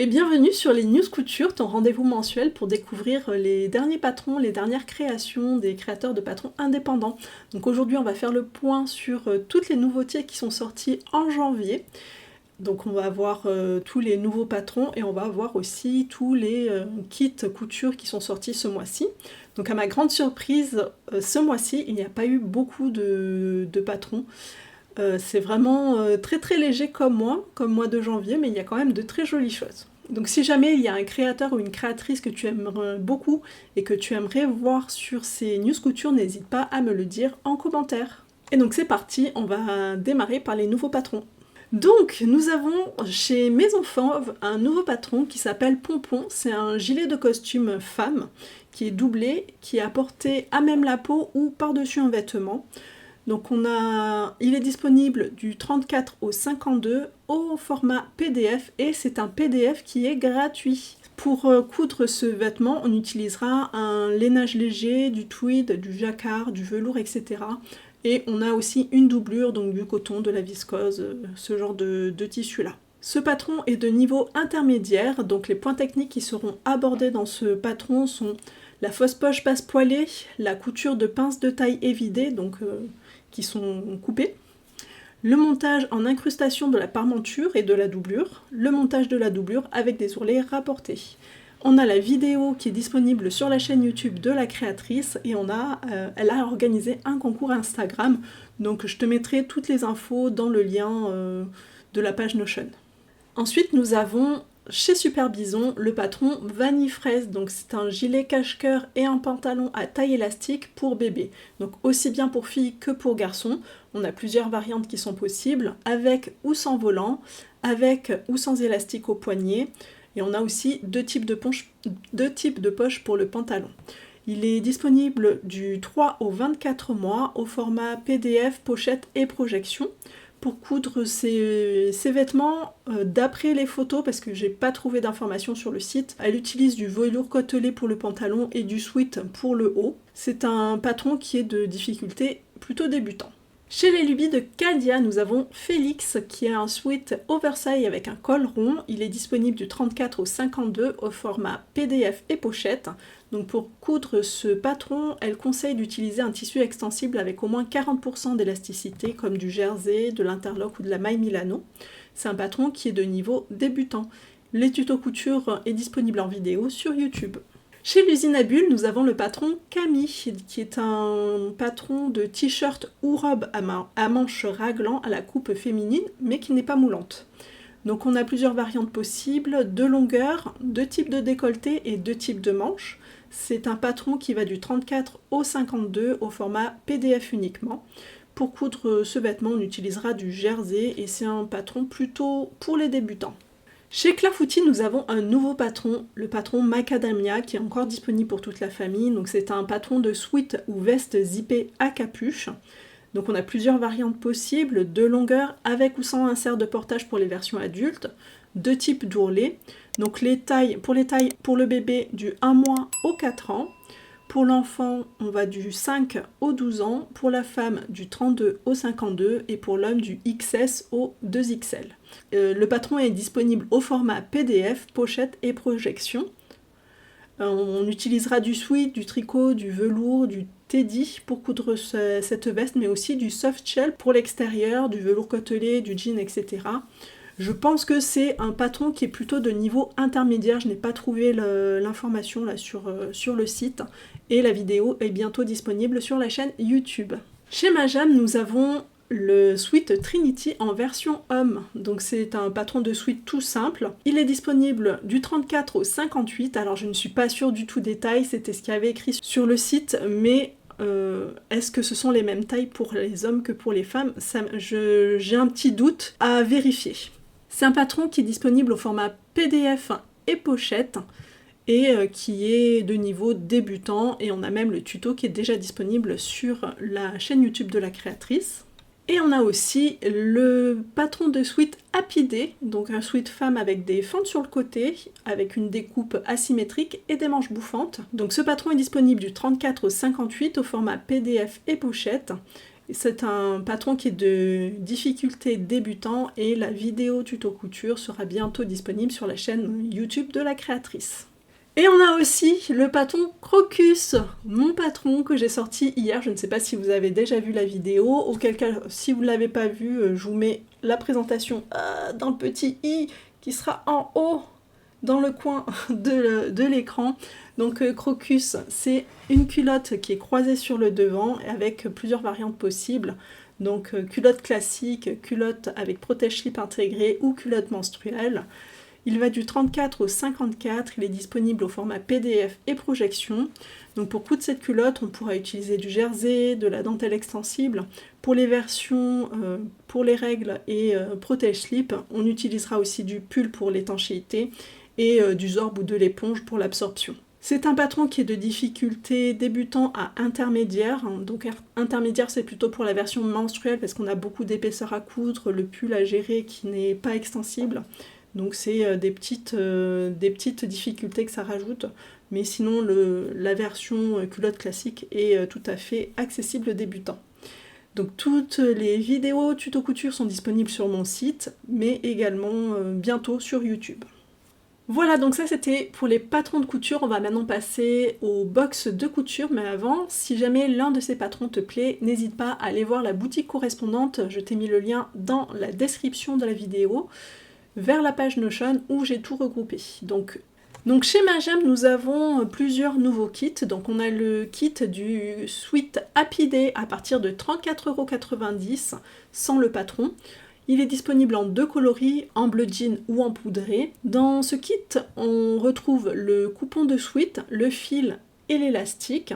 Et bienvenue sur les News Couture, ton rendez-vous mensuel pour découvrir les derniers patrons, les dernières créations des créateurs de patrons indépendants. Donc aujourd'hui on va faire le point sur toutes les nouveautés qui sont sorties en janvier. Donc on va voir tous les nouveaux patrons et on va voir aussi tous les kits couture qui sont sortis ce mois-ci. Donc à ma grande surprise, ce mois-ci il n'y a pas eu beaucoup de patrons. C'est vraiment très très léger comme mois de janvier, mais il y a quand même de très jolies choses. Donc si jamais il y a un créateur ou une créatrice que tu aimes beaucoup et que tu aimerais voir sur ces news couture, n'hésite pas à me le dire en commentaire. Et donc c'est parti, on va démarrer par les nouveaux patrons. Donc nous avons chez Maison Fauve un nouveau patron qui s'appelle Pompon. C'est un gilet de costume femme qui est doublé, qui est apporté à même la peau ou par-dessus un vêtement. Donc il est disponible du 34 au 52 au format PDF et c'est un PDF qui est gratuit. Pour coudre ce vêtement, on utilisera un lainage léger, du tweed, du jacquard, du velours, etc. Et on a aussi une doublure, donc du coton, de la viscose, ce genre de tissu-là. Ce patron est de niveau intermédiaire, donc les points techniques qui seront abordés dans ce patron sont la fausse poche passe poilée, la couture de pinces de taille évidée, donc qui sont coupées, le montage en incrustation de la parmenture et de la doublure, le montage de la doublure avec des ourlets rapportés. On a la vidéo qui est disponible sur la chaîne YouTube de la créatrice et elle a organisé un concours Instagram, donc je te mettrai toutes les infos dans le lien de la page Notion. Ensuite nous avons chez Super Bison le patron Vanille Fraise, donc c'est un gilet cache-cœur et un pantalon à taille élastique pour bébé, donc aussi bien pour filles que pour garçons. On a plusieurs variantes qui sont possibles, avec ou sans volant, avec ou sans élastique au poignet, et on a aussi deux types de poches pour le pantalon. Il est disponible du 3 au 24 mois au format PDF, pochette et projection. Pour coudre ces vêtements, d'après les photos, parce que j'ai pas trouvé d'informations sur le site, elle utilise du velours côtelé pour le pantalon et du sweat pour le haut. C'est un patron qui est de difficulté plutôt débutant. Chez les lubies de Cadia, nous avons Félix qui a un sweat oversize avec un col rond. Il est disponible du 34 au 52 au format PDF et pochette. Donc pour coudre ce patron, elle conseille d'utiliser un tissu extensible avec au moins 40% d'élasticité comme du jersey, de l'interlock ou de la maille Milano. C'est un patron qui est de niveau débutant. Les tutos couture est disponible en vidéo sur YouTube. Chez l'usine à bulles, nous avons le patron Camille, qui est un patron de t-shirt ou robe à manches raglant à la coupe féminine, mais qui n'est pas moulante. Donc on a plusieurs variantes possibles, deux longueurs, deux types de décolleté et deux types de manches. C'est un patron qui va du 34 au 52 au format PDF uniquement. Pour coudre ce vêtement, on utilisera du jersey et c'est un patron plutôt pour les débutants. Chez Clafoutis, nous avons un nouveau patron, le patron Macadamia, qui est encore disponible pour toute la famille. Donc c'est un patron de sweat ou veste zippée à capuche. Donc on a plusieurs variantes possibles, deux longueurs avec ou sans insert de portage pour les versions adultes, deux types d'ourlets. Donc pour les tailles, pour le bébé du 1 mois au 4 ans. Pour l'enfant, on va du 5 au 12 ans, pour la femme du 32 au 52 et pour l'homme du XS au 2XL. Le patron est disponible au format PDF, pochette et projection. On utilisera du sweat, du tricot, du velours, du teddy pour coudre cette veste, mais aussi du soft shell pour l'extérieur, du velours côtelé, du jean, etc. Je pense que c'est un patron qui est plutôt de niveau intermédiaire. Je n'ai pas trouvé l'information là sur le site. Et la vidéo est bientôt disponible sur la chaîne YouTube. Chez Majam, nous avons le sweat Trinity en version homme. Donc c'est un patron de sweat tout simple. Il est disponible du 34 au 58. Alors je ne suis pas sûre du tout des tailles. C'était ce qu'il y avait écrit sur le site. Mais est-ce que ce sont les mêmes tailles pour les hommes que pour les femmes? J'ai un petit doute à vérifier. C'est un patron qui est disponible au format PDF et pochette et qui est de niveau débutant et on a même le tuto qui est déjà disponible sur la chaîne YouTube de la créatrice. Et on a aussi le patron de sweat Happy Day, donc un sweat femme avec des fentes sur le côté, avec une découpe asymétrique et des manches bouffantes. Donc ce patron est disponible du 34 au 58 au format PDF et pochette. C'est un patron qui est de difficulté débutant et la vidéo tuto couture sera bientôt disponible sur la chaîne YouTube de la créatrice. Et on a aussi le patron Crocus, mon patron que j'ai sorti hier. Je ne sais pas si vous avez déjà vu la vidéo, auquel cas, si vous ne l'avez pas vu, je vous mets la présentation dans le petit i qui sera en haut dans le coin de l'écran. Donc Crocus, c'est une culotte qui est croisée sur le devant avec plusieurs variantes possibles. Donc culotte classique, culotte avec protège-slip intégré ou culotte menstruelle. Il va du 34 au 54, il est disponible au format PDF et projection. Donc pour coudre cette culotte, on pourra utiliser du jersey, de la dentelle extensible. Pour les versions pour les règles et protège-slip, on utilisera aussi du pull pour l'étanchéité et du zorb ou de l'éponge pour l'absorption. C'est un patron qui est de difficulté débutant à intermédiaire. Donc intermédiaire, c'est plutôt pour la version menstruelle parce qu'on a beaucoup d'épaisseur à coudre, le pull à gérer qui n'est pas extensible. Donc c'est des petites difficultés que ça rajoute, mais sinon la version culotte classique est tout à fait accessible aux débutants. Donc toutes les vidéos tuto couture sont disponibles sur mon site, mais également bientôt sur YouTube. Voilà, donc ça c'était pour les patrons de couture. On va maintenant passer aux box de couture, mais avant, si jamais l'un de ces patrons te plaît, n'hésite pas à aller voir la boutique correspondante. Je t'ai mis le lien dans la description de la vidéo, vers la page Notion où j'ai tout regroupé. Donc chez Magem, nous avons plusieurs nouveaux kits. Donc on a le kit du Sweet Happy Day à partir de 34,90 € sans le patron. Il est disponible en deux coloris, en bleu jean ou en poudré. Dans ce kit, on retrouve le coupon de Sweet, le fil et l'élastique.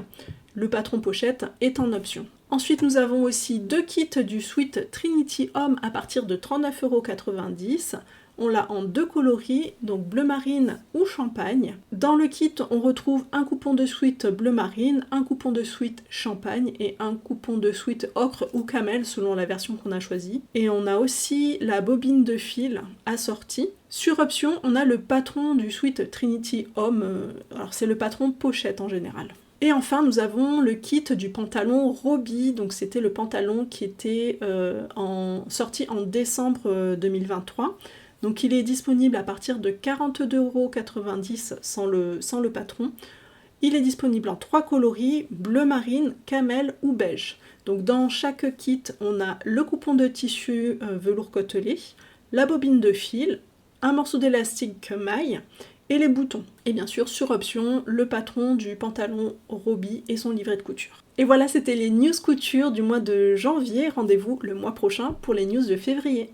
Le patron pochette est en option. Ensuite, nous avons aussi deux kits du Sweet Trinity Homme à partir de 39,90 €. On l'a en deux coloris, donc bleu marine ou champagne. Dans le kit, on retrouve un coupon de Sweet bleu marine, un coupon de Sweet champagne et un coupon de Sweet ocre ou camel selon la version qu'on a choisie. Et on a aussi la bobine de fil assortie. Sur option, on a le patron du Sweet Trinity Homme. Alors c'est le patron pochette en général. Et enfin, nous avons le kit du pantalon Roby. Donc c'était le pantalon qui était sorti en décembre 2023. Donc il est disponible à partir de 42,90 € sans le patron. Il est disponible en trois coloris, bleu marine, camel ou beige. Donc dans chaque kit, on a le coupon de tissu velours côtelé, la bobine de fil, un morceau d'élastique maille et les boutons. Et bien sûr, sur option, le patron du pantalon Roby et son livret de couture. Et voilà, c'était les news couture du mois de janvier. Rendez-vous le mois prochain pour les news de février.